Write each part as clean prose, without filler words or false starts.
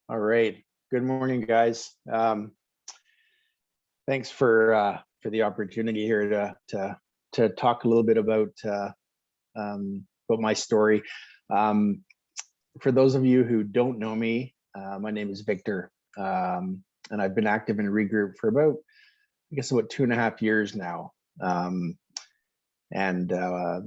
All right. Good morning, guys. Thanks for the opportunity here to talk a little bit about my story. Um, for those of you who don't know me, my name is Victor, and I've been active in ReGroup for about 2.5 years now. And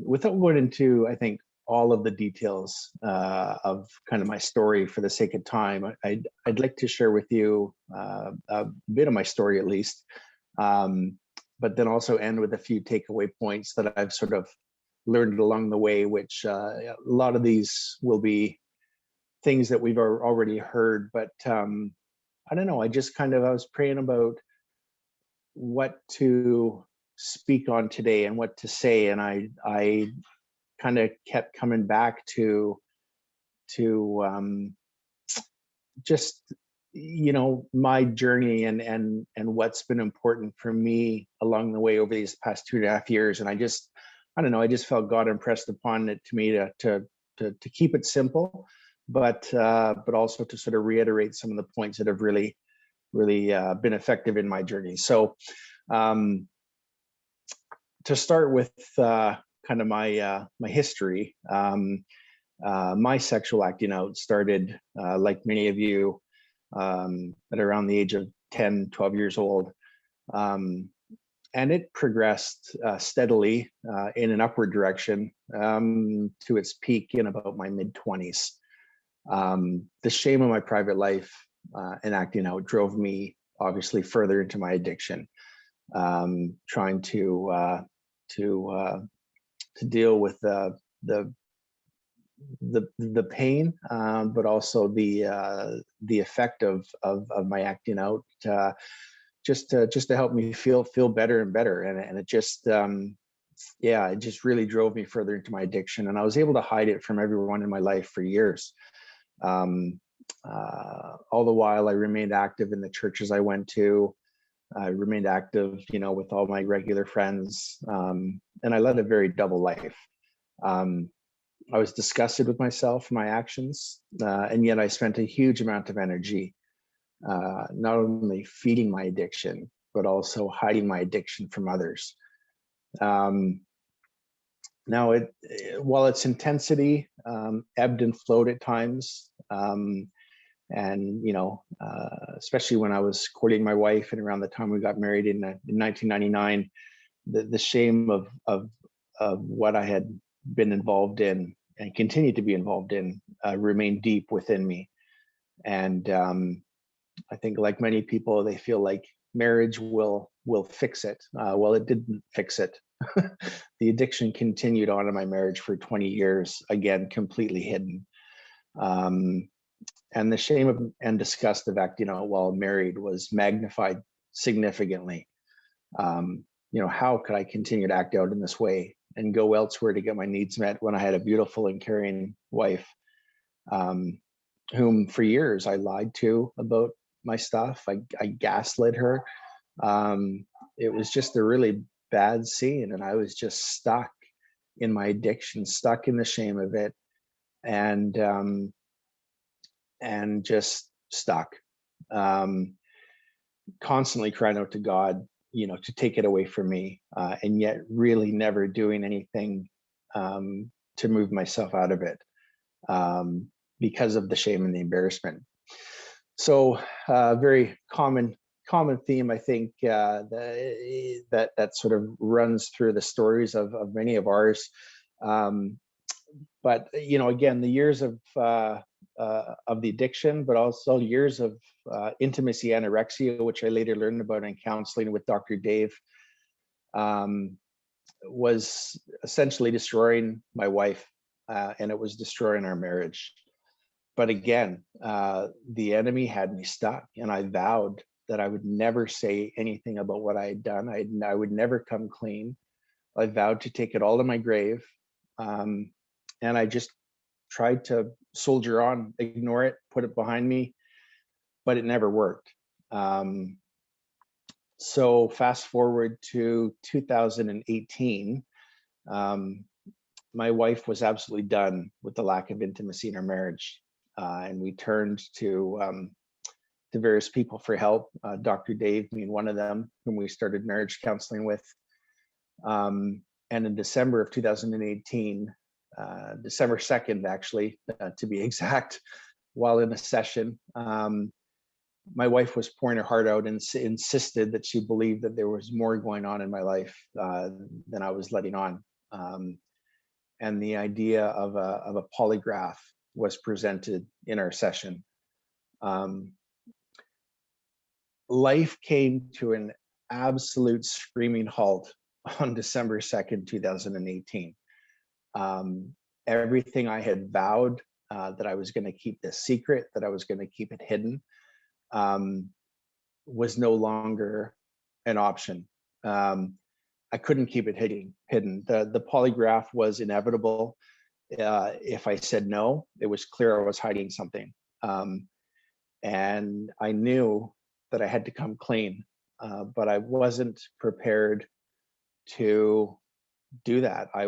without going into, I think, all of the details of kind of my story for the sake of time, I'd like to share with you a bit of my story at least, but then also end with a few takeaway points that I've sort of learned along the way, which a lot of these will be things that we've already heard, but I don't know, I was praying about what to speak on today and what to say, and I kind of kept coming back to just my journey and what's been important for me along the way over these past 2.5 years. And I don't know, I just felt God impressed upon it to me to keep it simple, but also to sort of reiterate some of the points that have really been effective in my journey. So to start with kind of my history, my sexual acting out started, like many of you, at around the age of 10, 12 years old. And it progressed steadily in an upward direction to its peak in about my mid-20s. The shame of my private life and acting out drove me obviously further into my addiction, trying to deal with the pain, but also the effect of my acting out, just to help me feel better and better, and it just it just really drove me further into my addiction, and I was able to hide it from everyone in my life for years. All the while I remained active in the churches I went to. I remained active, with all my regular friends, and I led a very double life. I was disgusted with myself, my actions, and yet I spent a huge amount of energy, not only feeding my addiction, but also hiding my addiction from others. Now, while its intensity ebbed and flowed at times, and especially when I was courting my wife and around the time we got married in 1999, the shame of what I had been involved in and continue to be involved in remained deep within me. And I think, like many people, they feel like marriage will fix it. Well, it didn't fix it. The addiction continued on in my marriage for 20 years, again, completely hidden. And the shame and disgust of acting out while married was magnified significantly. How could I continue to act out in this way and go elsewhere to get my needs met when I had a beautiful and caring wife, whom for years I lied to about my stuff. I gaslit her. It was just a really bad scene, and I was just stuck in my addiction, stuck in the shame of it, and just stuck, constantly crying out to God, to take it away from me, and yet really never doing anything to move myself out of it, because of the shame and the embarrassment. So, very common theme, I think, that sort of runs through the stories of many of ours. But again, the years of the addiction, but also years of intimacy anorexia, which I later learned about in counseling with Dr. Dave, was essentially destroying my wife, and it was destroying our marriage. But again, the enemy had me stuck, and I vowed that I would never say anything about what I had done. I would never come clean. I vowed to take it all to my grave. And I just tried to soldier on, ignore it, put it behind me, but it never worked. So fast forward to 2018, my wife was absolutely done with the lack of intimacy in our marriage. and we turned to various people for help. Dr. Dave being one of them, whom we started marriage counseling with. And in December of 2018, December 2nd, actually, to be exact, while in a session, my wife was pouring her heart out and insisted that she believed that there was more going on in my life than I was letting on. And the idea of a polygraph was presented in our session. Life came to an absolute screaming halt on December 2nd, 2018. Everything I had vowed that I was going to keep this secret, that I was going to keep it hidden, was no longer an option. I couldn't keep it hidden. The polygraph was inevitable. If I said no, it was clear I was hiding something. And I knew that I had to come clean, but I wasn't prepared to do that. I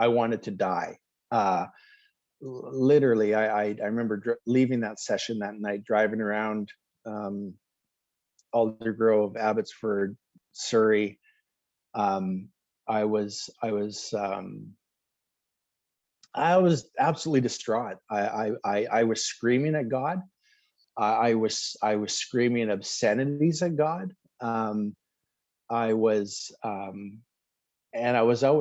wanted to die. Literally, I remember leaving that session that night, driving around Aldergrove, Abbotsford, Surrey. I was absolutely distraught. I was screaming at God. I was screaming obscenities at God. I was out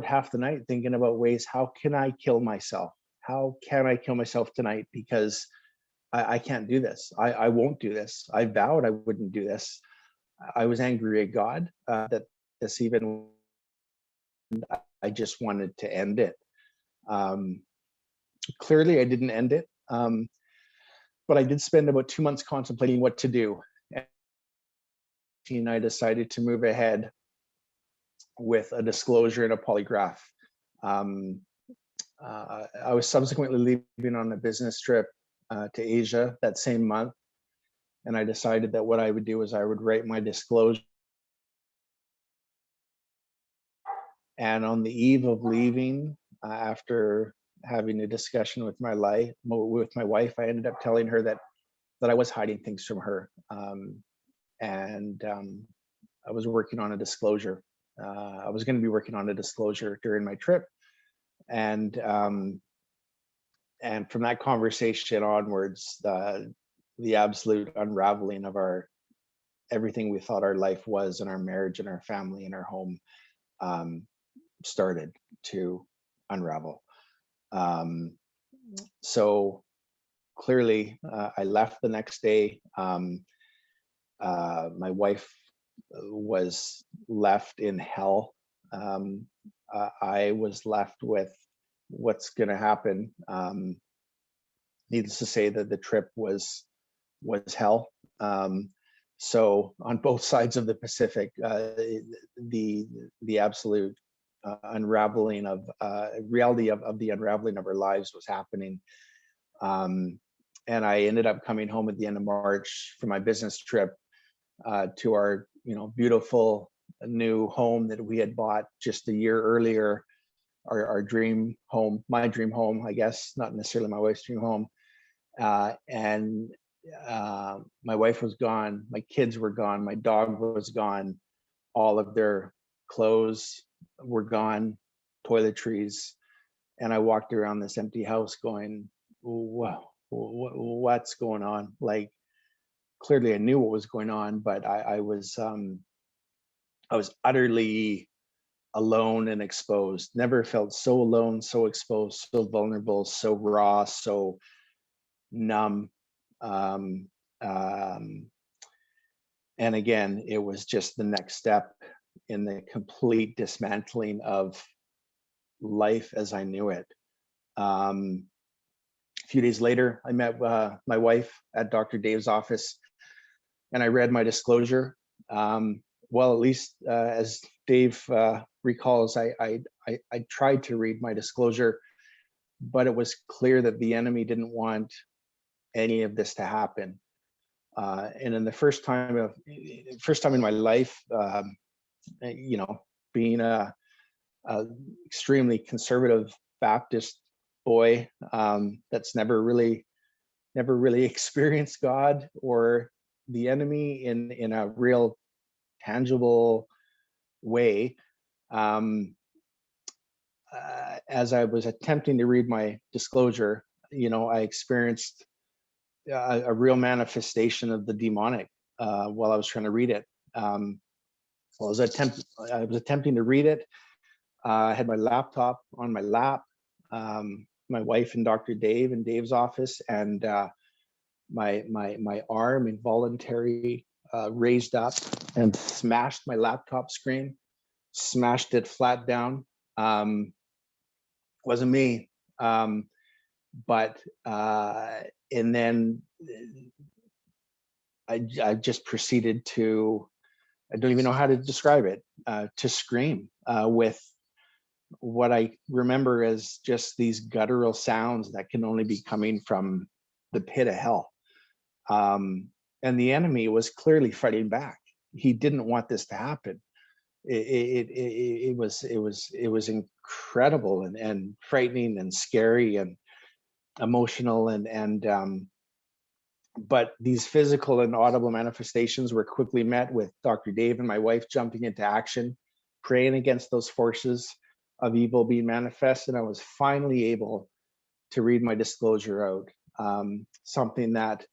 half the night thinking about ways, how can I kill myself? How can I kill myself tonight? Because I can't do this. I won't do this. I vowed I wouldn't do this. I was angry at God that this even, I just wanted to end it. Clearly, I didn't end it. But I did spend about 2 months contemplating what to do. And I decided to move ahead with a disclosure and a polygraph. I was subsequently leaving on a business trip to Asia that same month. And I decided that what I would do is I would write my disclosure. And on the eve of leaving, after having a discussion with my wife, I ended up telling her that I was hiding things from her. And I was working on a disclosure. I was going to be working on a disclosure during my trip. And from that conversation onwards, the absolute unraveling of everything we thought our life was, and our marriage and our family and our home started to unravel. So clearly, I left the next day. My wife was left in hell. I was left with what's going to happen. Needless to say that the trip was hell. So on both sides of the Pacific, the absolute unraveling of reality of the unraveling of our lives was happening. And I ended up coming home at the end of March from my business trip to our beautiful new home that we had bought just a year earlier, our dream home, my dream home, I guess, not necessarily my wife's dream home. And my wife was gone, my kids were gone, my dog was gone, all of their clothes were gone, toiletries. And I walked around this empty house going, wow, what's going on? Like, clearly I knew what was going on, but I was utterly alone and exposed. Never felt so alone, so exposed, so vulnerable, so raw, so numb. And again, it was just the next step in the complete dismantling of life as I knew it. A few days later, I met my wife at Dr. Dave's office, and I read my disclosure. Well, at least as Dave recalls, I tried to read my disclosure, but it was clear that the enemy didn't want any of this to happen. And in the first time in my life, being a extremely conservative Baptist boy that's never really never really experienced God or the enemy in a real tangible way. As I was attempting to read my disclosure, I experienced a real manifestation of the demonic while I was trying to read it. I was attempting to read it. I had my laptop on my lap, my wife and Dr. Dave in Dave's office, and my arm involuntarily raised up and smashed my laptop screen, smashed it flat down. Wasn't me. But and then I just proceeded to, I don't even know how to describe it, to scream with what I remember as just these guttural sounds that can only be coming from the pit of hell. And the enemy was clearly fighting back. He didn't want this to happen. It was incredible and frightening and scary and emotional and but these physical and audible manifestations were quickly met with Dr. Dave and my wife jumping into action, praying against those forces of evil being manifest, and I was finally able to read my disclosure out. Something that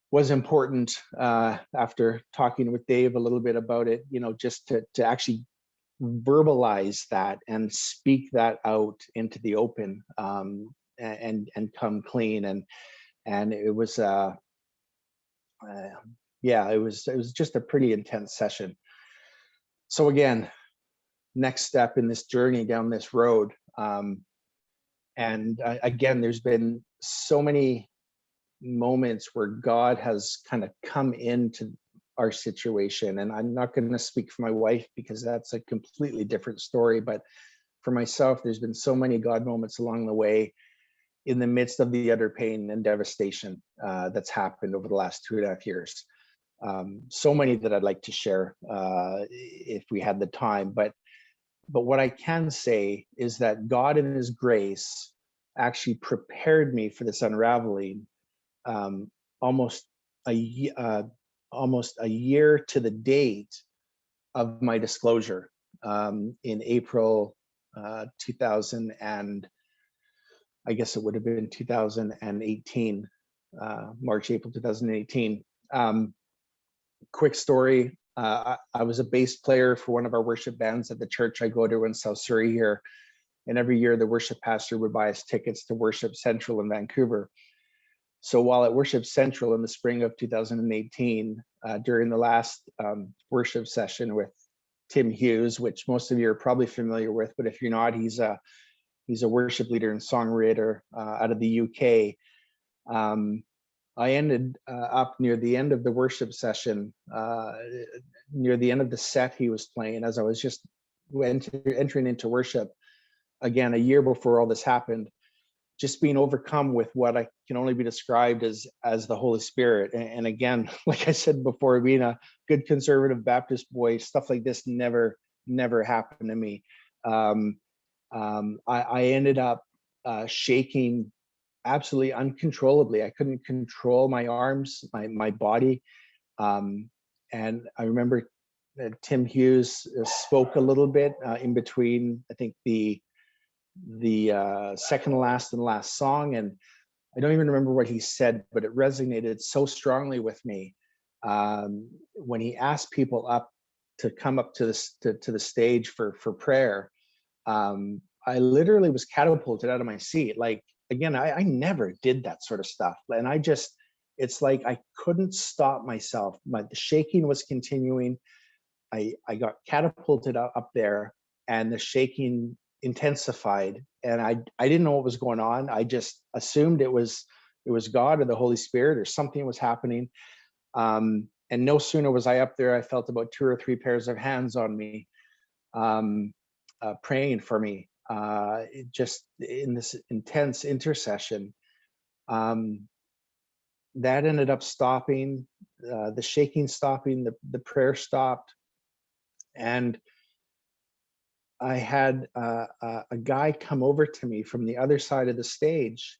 was important after talking with Dave a little bit about it, just to actually verbalize that and speak that out into the open, and come clean. And it was yeah, it was just a pretty intense session. So again, next step in this journey down this road, and again, there's been so many moments where God has kind of come into our situation. And I'm not going to speak for my wife because that's a completely different story, but for myself, there's been so many God moments along the way in the midst of the utter pain and devastation that's happened over the last 2.5 years. So many that I'd like to share if we had the time, but what I can say is that God in his grace actually prepared me for this unraveling almost a year to the date of my disclosure, in April 2000, and I guess it would have been 2018, March, April 2018. Quick story, I was a bass player for one of our worship bands at the church I go to in South Surrey here. And every year the worship pastor would buy us tickets to Worship Central in Vancouver. So while at Worship Central in the spring of 2018, during the last worship session with Tim Hughes, which most of you are probably familiar with, but if you're not, he's a worship leader and songwriter out of the UK. I ended up near the end of the worship session, near the end of the set he was playing, as I was just entering into worship, again, a year before all this happened, just being overcome with what I can only be described as the Holy Spirit. And again, like I said before, being a good conservative Baptist boy, stuff like this never happened to me. I ended up shaking absolutely uncontrollably. I couldn't control my arms, my body. And I remember Tim Hughes spoke a little bit in between, I think the second to last and last song, and I don't even remember what he said, but it resonated so strongly with me when he asked people up to come up to the stage for prayer. I literally was catapulted out of my seat. Like, again, I never did that sort of stuff, and it's like I couldn't stop myself. The shaking was continuing. I got catapulted up there, and the shaking intensified, and I didn't know what was going on. I just assumed it was God or the Holy Spirit or something was happening. And no sooner was I up there, I felt about 2 or 3 pairs of hands on me, praying for me, just in this intense intercession. That ended up stopping, the shaking stopping, the prayer stopped, and I had a guy come over to me from the other side of the stage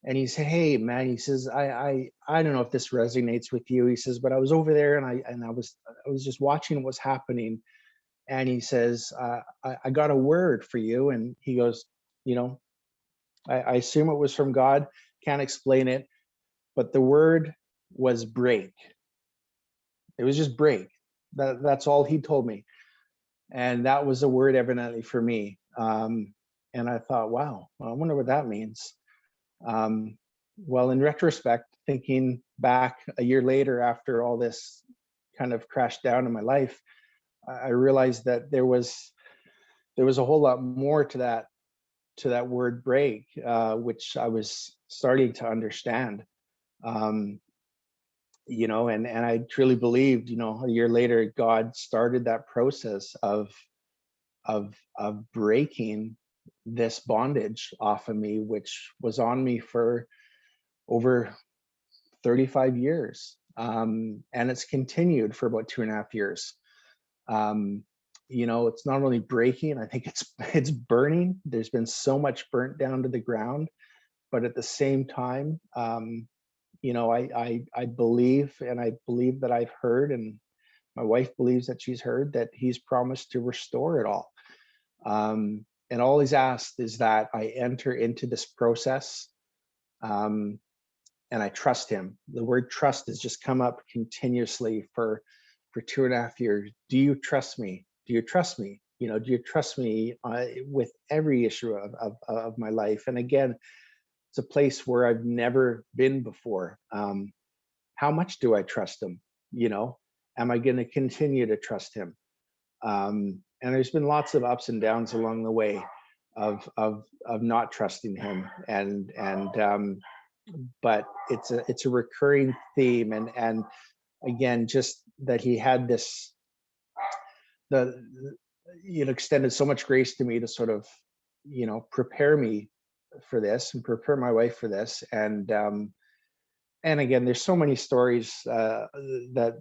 And he said, "Hey man," he says, I don't know if this resonates with you. He says, "But I was over there and I was just watching what was happening." And he says, I got a word for you." And he goes, "You know, I assume it was from God. Can't explain it, but the word was break. It was just break. That's all he told me." And that was a word evidently for me. And I thought, wow, I wonder what that means. Um, well, in retrospect, thinking back a year later after all this kind of crashed down in my life, I realized that there was a whole lot more to that word break, which I was starting to understand. Um, and I truly believed, a year later, God started that process of breaking this bondage off of me, which was on me for over 35 years. And it's continued for about 2.5 years. Um, it's not only breaking, I think it's burning. There's been so much burnt down to the ground, but at the same time, I believe, and I believe that I've heard, and my wife believes that she's heard, that he's promised to restore it all. And all he's asked is that I enter into this process, um, and I trust him. The word trust has just come up continuously for 2.5 years. Do you trust me? Do you trust me? Do you trust me with every issue of my life? And again, it's a place where I've never been before. How much do I trust him? Am I going to continue to trust him? And there's been lots of ups and downs along the way of not trusting him, but it's a recurring theme, and again, just that he had this the extended so much grace to me to sort of prepare me for this and prepare my wife for this. And again, there's so many stories, that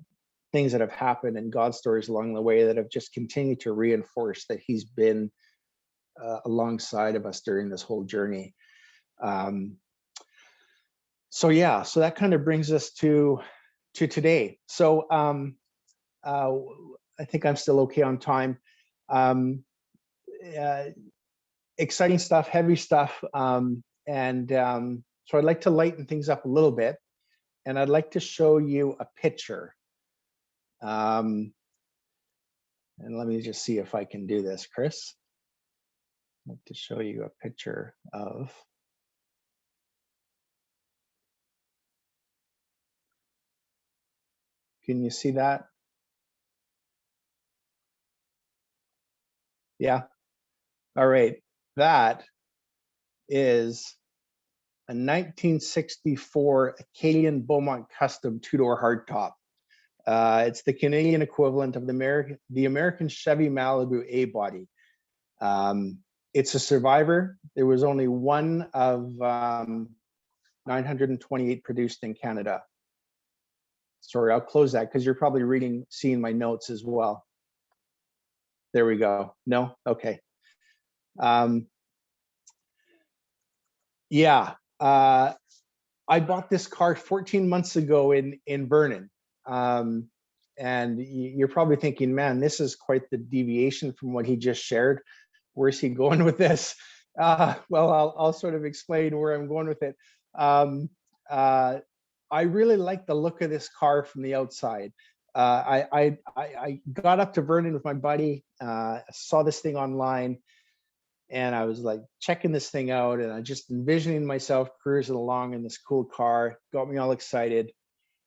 things that have happened, and God stories along the way that have just continued to reinforce that he's been alongside of us during this whole journey. So yeah, so that kind of brings us to today. So I think I'm still okay on time. Um, Exciting stuff, heavy stuff, and so I'd like to lighten things up a little bit, and I'd like to show you a picture. And let me just see if I can do this, Chris. I'd like to show you a picture of. Can you see that? Yeah. All right. That is a 1964 Acadian Beaumont Custom two-door hardtop. It's the Canadian equivalent of the American Chevy Malibu A-body. It's a survivor. There was only one of 928 produced in Canada. Sorry, I'll close that because you're probably seeing my notes as well. There we go. No? Okay. Yeah. I bought this car 14 months ago in Vernon. And you're probably thinking, man, this is quite the deviation from what he just shared. Where's he going with this? Well, I'll sort of explain where I'm going with it. I really like the look of this car from the outside. I got up to Vernon with my buddy, saw this thing online, and I was like checking this thing out, and I just envisioning myself cruising along in this cool car. Got me all excited.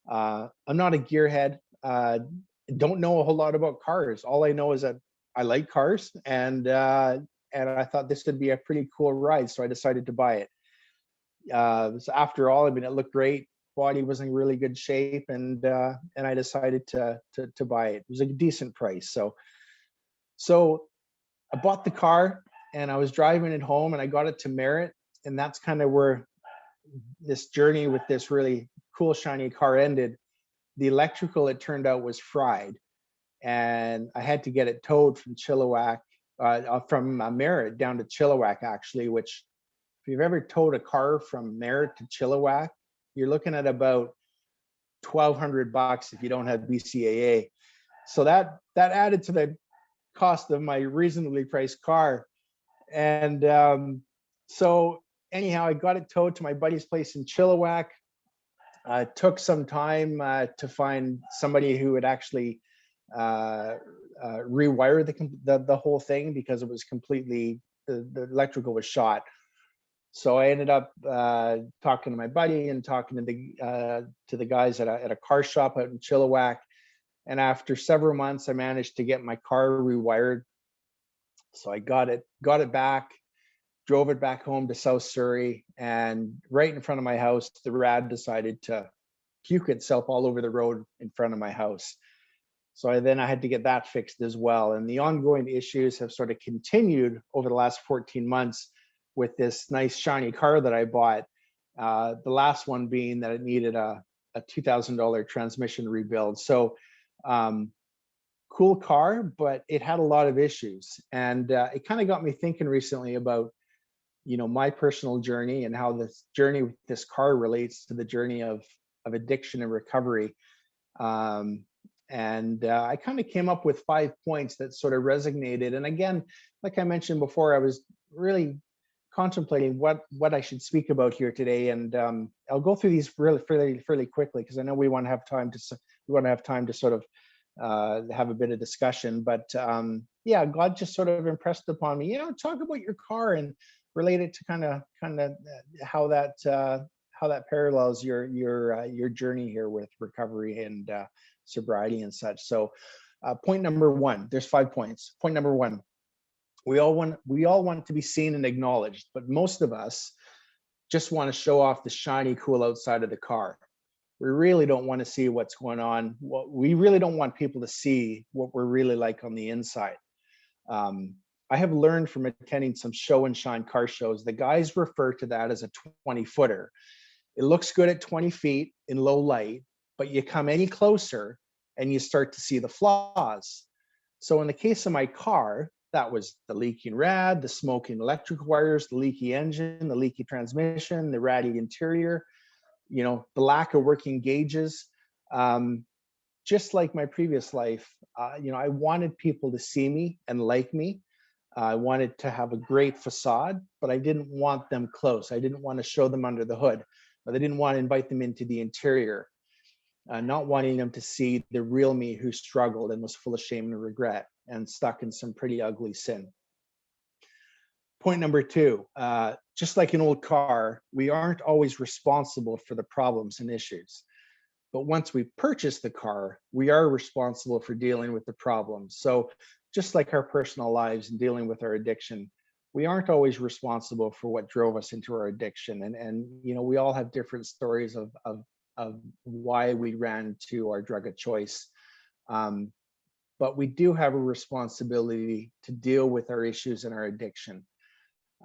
I'm not a gearhead. Don't know a whole lot about cars. All I know is that I like cars, and I thought this would be a pretty cool ride, so I decided to buy it. So after all, I mean, it looked great. Body was in really good shape, and I decided to buy it. It was a decent price, so I bought the car, and I was driving it home, and I got it to Merritt, and that's kind of where this journey with this really cool shiny car ended. The electrical, it turned out, was fried, and I had to get it towed from Chilliwack, from Merritt down to Chilliwack, actually, which If you've ever towed a car from there to Chilliwack, you're looking at about $1,200 if you don't have BCAA. So that added to the cost of my reasonably priced car. And so anyhow, I got it towed to my buddy's place in Chilliwack. Took some time to find somebody who would actually rewire the whole thing, because it was completely, the electrical was shot. So I ended up talking to my buddy and talking to the guys at a car shop out in Chilliwack. And after several months, I managed to get my car rewired. So I got it back, drove it back home to South Surrey, and right in front of my house, the rad decided to puke itself all over the road in front of my house. So I had to get that fixed as well. And the ongoing issues have sort of continued over the last 14 months with this nice shiny car that I bought. The last one being that it needed a $2,000 transmission rebuild. So cool car, but it had a lot of issues. And it kind of got me thinking recently about, my personal journey and how this journey with this car relates to the journey of addiction and recovery. And I kind of came up with 5 points that sort of resonated. And again, like I mentioned before, I was really contemplating what I should speak about here today. And I'll go through these fairly quickly, because I know we want to have time to sort of have a bit of discussion. But yeah, God just sort of impressed upon me, talk about your car and relate it to kind of how that parallels your journey here with recovery and sobriety and such. So point number one, there's 5 points. Point number one, we all want to be seen and acknowledged, but most of us just want to show off the shiny, cool outside of the car. We really don't want to see what's going on. We really don't want people to see what we're really like on the inside. I have learned from attending some show and shine car shows, the guys refer to that as a 20-footer. It looks good at 20 feet in low light, but you come any closer and you start to see the flaws. So in the case of my car, that was the leaking rad, the smoking electrical wires, the leaky engine, the leaky transmission, the ratty interior, the lack of working gauges. Just like my previous life, I wanted people to see me and like me. I wanted to have a great facade, but I didn't want them close. I didn't want to show them under the hood, but I didn't want to invite them into the interior, not wanting them to see the real me who struggled and was full of shame and regret and stuck in some pretty ugly sin. Point number two, just like an old car, we aren't always responsible for the problems and issues. But once we purchase the car, we are responsible for dealing with the problems. So just like our personal lives and dealing with our addiction, we aren't always responsible for what drove us into our addiction. And we all have different stories of why we ran to our drug of choice. But we do have a responsibility to deal with our issues and our addiction.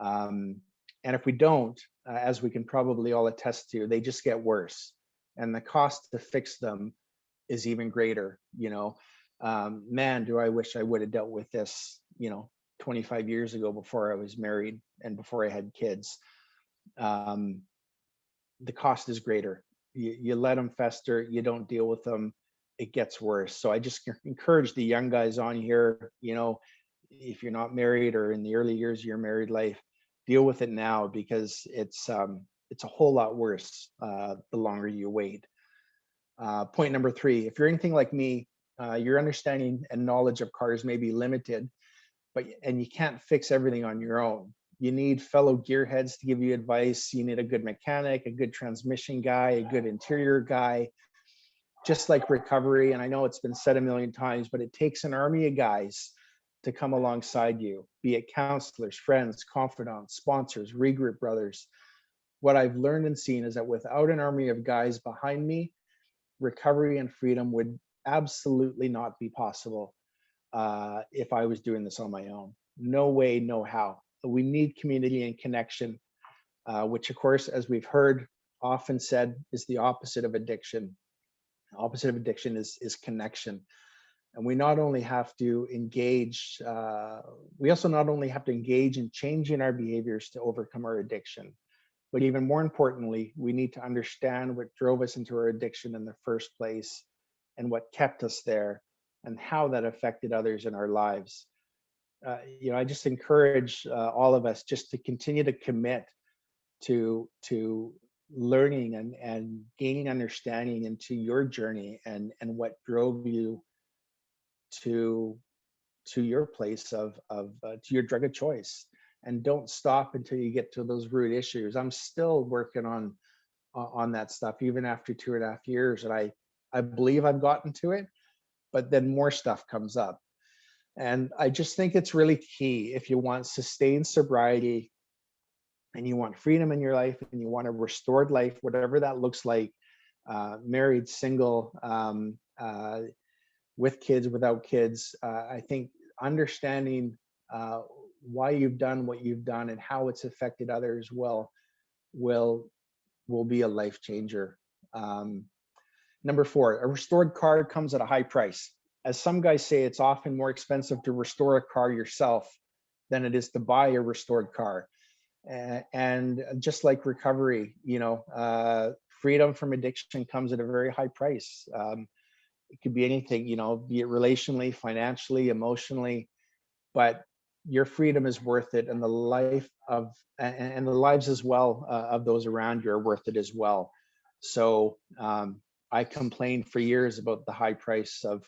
And if we don't, as we can probably all attest to, they just get worse. And the cost to fix them is even greater. Man, do I wish I would have dealt with this, 25 years ago before I was married and before I had kids. The cost is greater. You let them fester, you don't deal with them, it gets worse. So I just encourage the young guys on here, if you're not married or in the early years of your married life, deal with it now, because it's a whole lot worse the longer you wait. Point number three, if you're anything like me, your understanding and knowledge of cars may be limited, and you can't fix everything on your own. You need fellow gearheads to give you advice. You need a good mechanic, a good transmission guy, a good interior guy, just like recovery. And I know it's been said a million times, but it takes an army of guys to come alongside you, be it counselors, friends, confidants, sponsors, ReGroup brothers. What I've learned and seen is that without an army of guys behind me, recovery and freedom would absolutely not be possible if I was doing this on my own. No way, no how. We need community and connection, which of course, as we've heard often said, is the opposite of addiction. The opposite of addiction is connection. And we not only have to engage, we also not only have to engage in changing our behaviors to overcome our addiction, but even more importantly, we need to understand what drove us into our addiction in the first place and what kept us there and how that affected others in our lives. I just encourage all of us just to continue to commit to learning and gaining understanding into your journey and what drove you to to your place to your drug of choice, and don't stop until you get to those root issues. I'm still working on that stuff even after 2.5 years, and I believe I've gotten to it, but then more stuff comes up. And I just think it's really key, if you want sustained sobriety and you want freedom in your life and you want a restored life, whatever that looks like, married, single, with kids, without kids. I think understanding why you've done what you've done and how it's affected others will will be a life changer. Um, Number four, a restored car comes at a high price. As some guys say, it's often more expensive to restore a car yourself than it is to buy a restored car. And just like recovery, freedom from addiction comes at a very high price. It could be anything, be it relationally, financially, emotionally, but your freedom is worth it, and the life of and the lives as well of those around you are worth it as well. So I complained for years about the high price of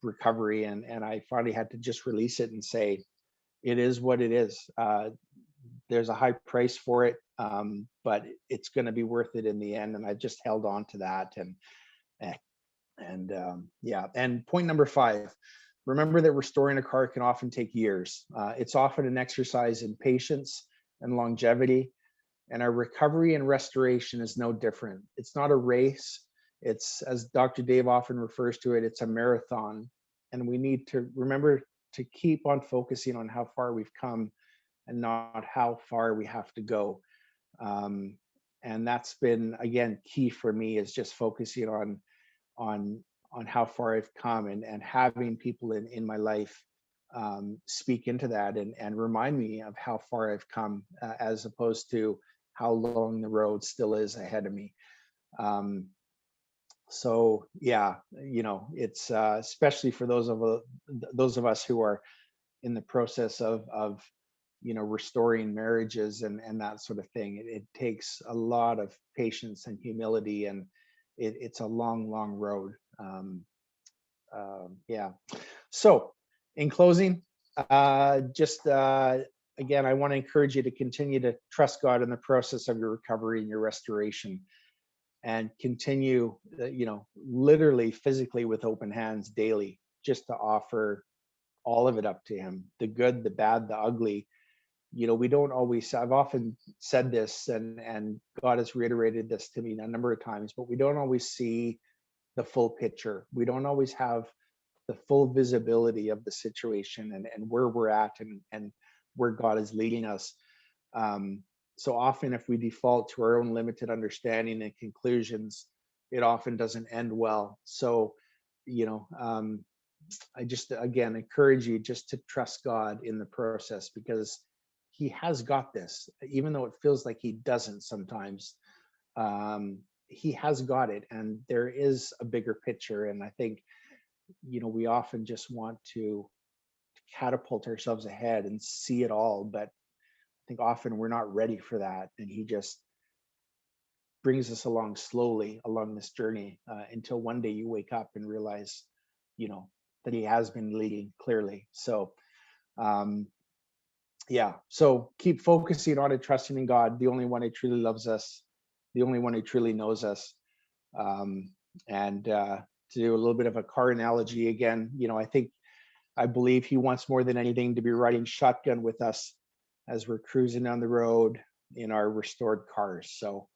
recovery, and I finally had to just release it and say it is what it is. There's a high price for it, but it's going to be worth it in the end, and I just held on to that. And yeah. And point number five, remember that restoring a car can often take years. It's often an exercise in patience and longevity, and our recovery and restoration is no different. It's not a race. It's, as Dr. Dave often refers to it, it's a marathon. And we need to remember to keep on focusing on how far we've come and not how far we have to go. Um, and that's been, again, key for me, is just focusing on on how far I've come, and having people in my life speak into that and remind me of how far I've come, as opposed to how long the road still is ahead of me. Um, so yeah, it's especially for those of us who are in the process of restoring marriages and that sort of thing. It takes a lot of patience and humility, and it's a long road. Yeah. So in closing, just again, I want to encourage you to continue to trust God in the process of your recovery and your restoration, and continue, literally physically with open hands daily, just to offer all of it up to Him, the good, the bad, the ugly. We don't always, I've often said this, and God has reiterated this to me a number of times, but we don't always see the full picture. We don't always have the full visibility of the situation, and where we're at, and where God is leading us. So often, if we default to our own limited understanding and conclusions, it often doesn't end well. So, I just, again, encourage you just to trust God in the process, because He has got this, even though it feels like He doesn't sometimes. He has got it, and there is a bigger picture. And I think, we often just want to catapult ourselves ahead and see it all, but I think often we're not ready for that, and He just brings us along slowly along this journey, until one day you wake up and realize, that He has been leading clearly. So um, yeah, so keep focusing on it, trusting in God, the only one who truly loves us, the only one who truly knows us. And to do a little bit of a car analogy again, I believe He wants more than anything to be riding shotgun with us as we're cruising down the road in our restored cars. So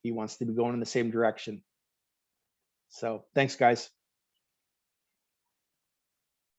He wants to be going in the same direction. So thanks, guys.